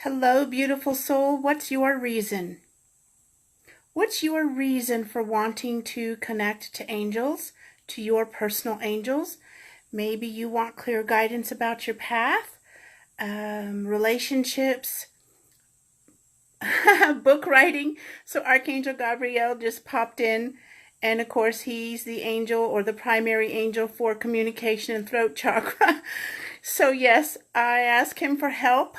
Hello, beautiful soul. What's your reason? What's your reason for wanting to connect to angels, to your personal angels? Maybe you want clear guidance about your path, relationships, book writing. So Archangel Gabriel just popped in. And of course, he's the angel or the primary angel for communication and throat chakra. So yes, I ask him for help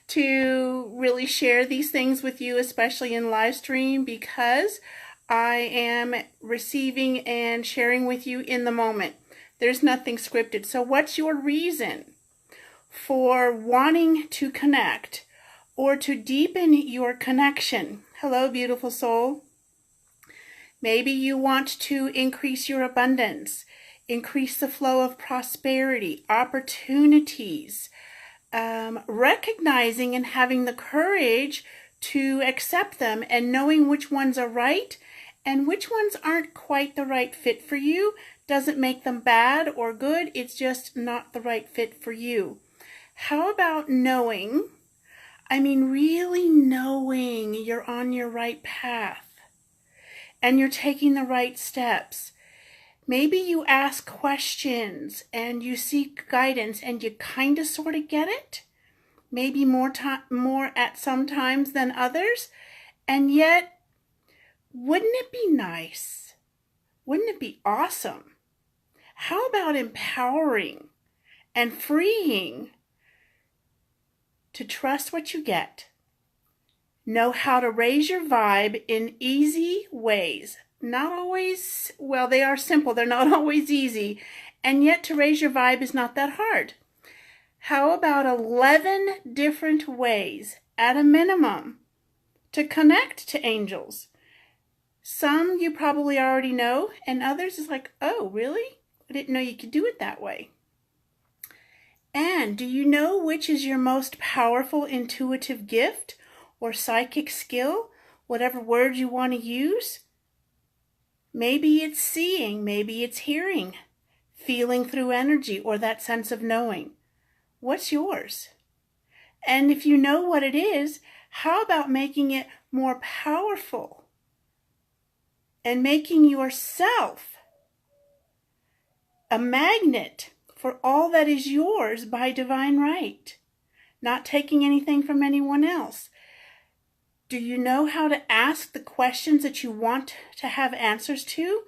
to really share these things with you, especially in live stream, because I am receiving and sharing with you in the moment. There's nothing scripted. So what's your reason for wanting to connect or to deepen your connection? Hello, beautiful soul. Maybe you want to increase your abundance, increase the flow of prosperity, opportunities, recognizing and having the courage to accept them and knowing which ones are right and which ones aren't quite the right fit for you. Doesn't make them bad or good. It's just not the right fit for you. How about knowing, really knowing you're on your right path and you're taking the right steps? Maybe you ask questions and you seek guidance and you kind of sort of get it. Maybe more at some times than others. And yet, wouldn't it be nice? Wouldn't it be awesome? How about empowering and freeing to trust what you get? Know how to raise your vibe in easy ways. Not always, well, they are simple. They're not always easy. And yet to raise your vibe is not that hard. How about 11 different ways, at a minimum, to connect to angels? Some you probably already know, and others is like, oh, really? I didn't know you could do it that way. And do you know which is your most powerful intuitive gift or psychic skill? Whatever word you want to use. Maybe it's seeing, maybe it's hearing, feeling through energy, or that sense of knowing. What's yours? And if you know what it is, how about making it more powerful and making yourself a magnet for all that is yours by divine right, not taking anything from anyone else? Do you know how to ask the questions that you want to have answers to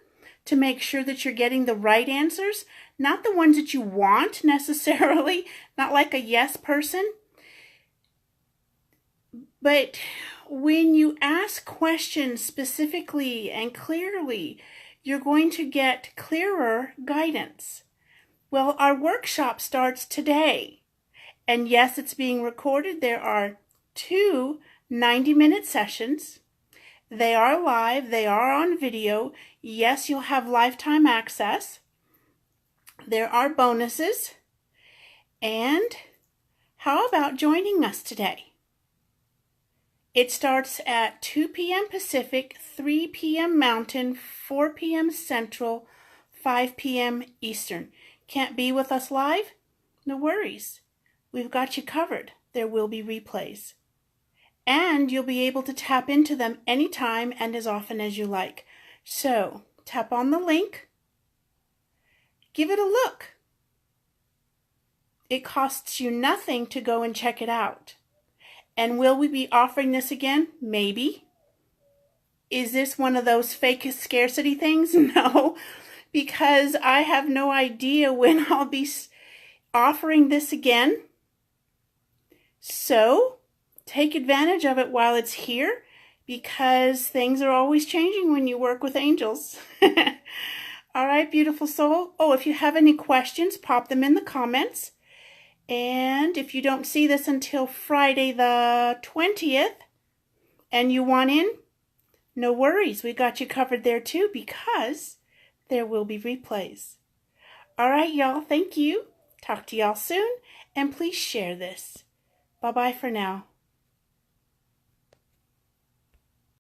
make sure that you're getting the right answers? Not the ones that you want necessarily, not like a yes person. But when you ask questions specifically and clearly, you're going to get clearer guidance. Well, our workshop starts today. And yes, it's being recorded. There are 2 90-minute sessions. They are live. They are on video. Yes, you'll have lifetime access. There are bonuses. And how about joining us today? It starts at 2 p.m. Pacific, 3 p.m. Mountain, 4 p.m. Central, 5 p.m. Eastern. Can't be with us live? No worries. We've got you covered. There will be replays. And you'll be able to tap into them anytime and as often as you like. So, tap on the link. Give it a look. It costs you nothing to go and check it out. And will we be offering this again? Maybe. Is this one of those fake scarcity things? No, because I have no idea when I'll be offering this again. So, take advantage of it while it's here, because things are always changing when you work with angels. All right, beautiful soul. Oh, if you have any questions, pop them in the comments. And if you don't see this until Friday the 20th and you want in, no worries. We got you covered there too, because there will be replays. All right, y'all. Thank you. Talk to y'all soon. And please share this. Bye-bye for now.